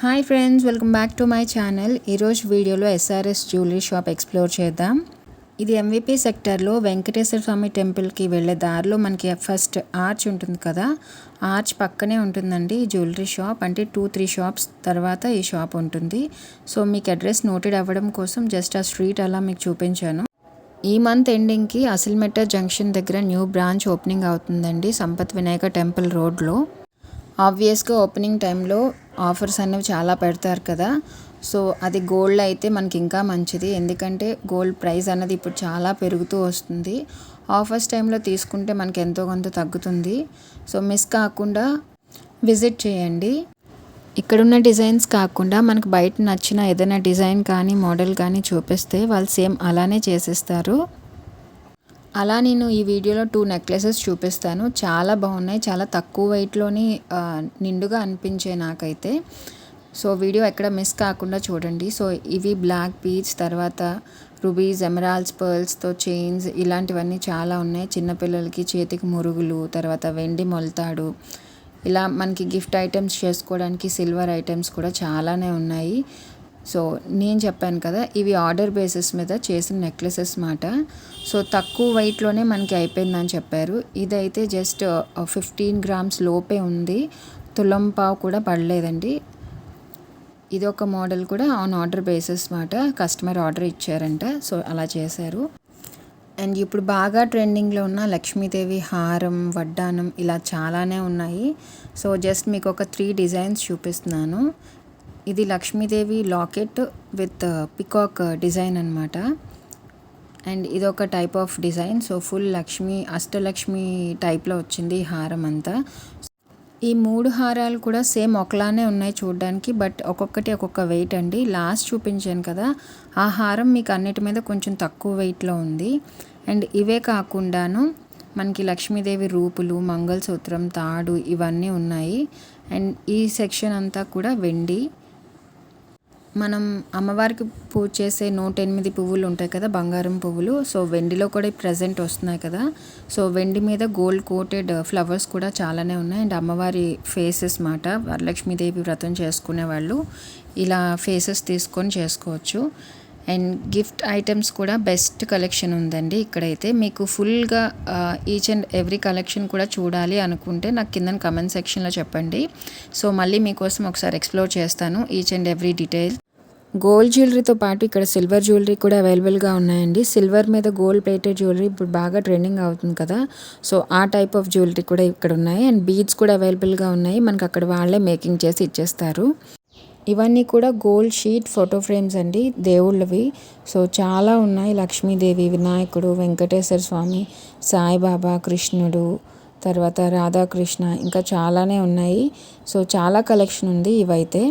Hi friends, welcome back to my channel. ఈరోజు వీడియోలో SRS jewellery shop explore చేద్దాం. ఇది ఎంవిపి సెక్టర్లో వెంకటేశ్వర స్వామి టెంపుల్కి వెళ్ళే దారిలో మనకి ఫస్ట్ ఆర్చ్ ఉంటుంది కదా, ఆర్చ్ పక్కనే ఉంటుందండి ఈ జ్యువెలరీ షాప్. అంటే 2-3 షాప్స్ తర్వాత ఈ షాప్ ఉంటుంది. సో మీకు అడ్రస్ నోటెడ్ అవ్వడం కోసం జస్ట్ ఆ స్ట్రీట్ అలా మీకు చూపించాను. ఈ మంత్ ఎండింగ్కి అసిల్మెట్ట జంక్షన్ దగ్గర న్యూ బ్రాంచ్ ఓపెనింగ్ అవుతుందండి, సంపత్ వినాయక టెంపుల్ రోడ్లో. ఆబ్వియస్గా ఓపెనింగ్ టైంలో ఆఫర్స్ అనేవి చాలా పెడతారు కదా. సో అది గోల్డ్ అయితే మనకి ఇంకా మంచిది, ఎందుకంటే గోల్డ్ ప్రైస్ అనేది ఇప్పుడు చాలా పెరుగుతూ వస్తుంది. ఆఫర్స్ టైంలో తీసుకుంటే మనకి ఎంతో కొంత తగ్గుతుంది. సో మిస్ కాకుండా విజిట్ చేయండి. ఇక్కడున్న డిజైన్స్ కాకుండా మనకు బయట నచ్చిన ఏదైనా డిజైన్ కానీ మోడల్ కానీ చూపిస్తే వాళ్ళు సేమ్ అలానే చేసిస్తారు. అలా నేను ఈ వీడియోలో 2 నెక్లెసెస్ చూపిస్తాను. చాలా బాగున్నాయి, చాలా తక్కువ వెయిట్లోని నిండుగా అనిపించే నాకైతే. సో వీడియో ఎక్కడ మిస్ కాకుండా చూడండి. సో ఇవి బ్లాక్ బీడ్స్, తర్వాత రూబీస్, ఎమరాల్డ్స్, పర్ల్స్తో చైన్స్, ఇలాంటివన్నీ చాలా ఉన్నాయి. చిన్నపిల్లలకి చేతికి మురుగులు, తర్వాత వెండి మొలతాడు, ఇలా మనకి గిఫ్ట్ ఐటమ్స్ చేసుకోవడానికి సిల్వర్ ఐటమ్స్ కూడా చాలానే ఉన్నాయి. సో నేను చెప్పాను కదా, ఇవి ఆర్డర్ బేసిస్ మీద చేసిన నెక్లెసెస్ మాట. సో తక్కువ వెయిట్లోనే మనకి అయిపోయిందని చెప్పారు. ఇదైతే జస్ట్ 15 గ్రామ్స్ లోపే ఉంది, తులం పావు కూడా పడలేదండి. ఇది ఒక మోడల్ కూడా ఆన్ ఆర్డర్ బేసిస్ మాట, కస్టమర్ ఆర్డర్ ఇచ్చారంట, సో అలా చేశారు. అండ్ ఇప్పుడు బాగా ట్రెండింగ్లో ఉన్న లక్ష్మీదేవి హారం, వడ్డానం, ఇలా చాలానే ఉన్నాయి. సో జస్ట్ మీకు ఒక 3 డిజైన్స్ చూపిస్తున్నాను. ఇది Lakshmidevi locket with peacock design అనమాట. అండ్ ఇది ఒక type of design. So full Lakshmi, Ashtalakshmi టైప్లో వచ్చింది ఈ హారం అంతా. ఈ 3 హారాలు కూడా సేమ్ ఒకలానే ఉన్నాయి చూడడానికి, బట్ ఒక్కొక్కటి ఒక్కొక్క వెయిట్ అండి. లాస్ట్ చూపించాను కదా, ఆ హారం మీకు అన్నిటి మీద కొంచెం తక్కువ వెయిట్లో ఉంది. అండ్ ఇవే కాకుండాను మనకి లక్ష్మీదేవి రూపులు, మంగళసూత్రం, తాడు, ఇవన్నీ ఉన్నాయి. అండ్ ఈ సెక్షన్ అంతా కూడా వెండి. మనం అమ్మవారికి పూజ చేసే 108 పువ్వులు ఉంటాయి కదా, బంగారం పువ్వులు. సో వెండిలో కూడా ప్రజెంట్ వస్తున్నాయి కదా. సో వెండి మీద గోల్డ్ కోటెడ్ ఫ్లవర్స్ కూడా చాలానే ఉన్నాయి. అండ్ అమ్మవారి ఫేసెస్ మాట, వరలక్ష్మీదేవి వ్రతం చేసుకునే వాళ్ళు ఇలా ఫేసెస్ తీసుకొని చేసుకోవచ్చు. అండ్ గిఫ్ట్ ఐటమ్స్ కూడా బెస్ట్ కలెక్షన్ ఉందండి ఇక్కడైతే. మీకు ఫుల్గా ఈచ్ అండ్ ఎవ్రీ కలెక్షన్ కూడా చూడాలి అనుకుంటే నాకు కింద కమెంట్ సెక్షన్లో చెప్పండి. సో మళ్ళీ మీకోసం ఒకసారి ఎక్స్ప్లోర్ చేస్తాను each and every detail. Gold జ్యువెలరీతో పాటు ఇక్కడ సిల్వర్ జ్యువెలరీ కూడా అవైలబుల్గా ఉన్నాయండి. సిల్వర్ మీద గోల్డ్ ప్లేటెడ్ జ్యువెలరీ ఇప్పుడు బాగా ట్రెండింగ్ అవుతుంది కదా. సో ఆ టైప్ ఆఫ్ జ్యువెలరీ కూడా ఇక్కడ ఉన్నాయి. అండ్ బీడ్స్ కూడా అవైలబుల్గా ఉన్నాయి, మనకు అక్కడ వాళ్ళే మేకింగ్ చేసి ఇచ్చేస్తారు. ఇవన్నీ కూడా గోల్డ్ షీట్ ఫోటో ఫ్రేమ్స్ అండి, దేవుళ్ళవి. సో చాలా ఉన్నాయి, లక్ష్మీదేవి, వినాయకుడు, వెంకటేశ్వర స్వామి, సాయిబాబా, కృష్ణుడు, తర్వాత రాధాకృష్ణ, ఇంకా చాలానే ఉన్నాయి. సో చాలా కలెక్షన్ ఉంది ఇవైతే.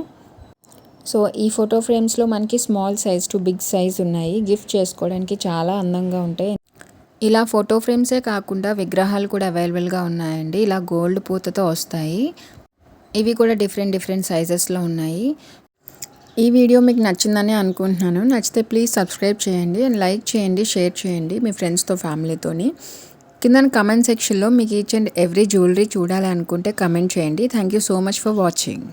సో ఈ ఫోటో ఫ్రేమ్స్లో మనకి small size to big size ఉన్నాయి, గిఫ్ట్ చేసుకోవడానికి చాలా అందంగా ఉంటాయి. ఇలా ఫోటో ఫ్రేమ్సే కాకుండా విగ్రహాలు కూడా అవైలబుల్గా ఉన్నాయండి, ఇలా గోల్డ్ పూతతో వస్తాయి. ఇవి కూడా డిఫరెంట్ సైజెస్లో ఉన్నాయి. ఈ వీడియో మీకు నచ్చిందని అనుకుంటున్నాను. నచ్చితే ప్లీజ్ సబ్స్క్రైబ్ చేయండి అండ్ లైక్ చేయండి, షేర్ చేయండి మీ ఫ్రెండ్స్తో, ఫ్యామిలీతోని. కింద కమెంట్ సెక్షన్లో మీకు ఈచ్ అండ్ ఎవ్రీ జ్యువెలరీ చూడాలి అనుకుంటే కమెంట్ చేయండి. Thank you so much for watching.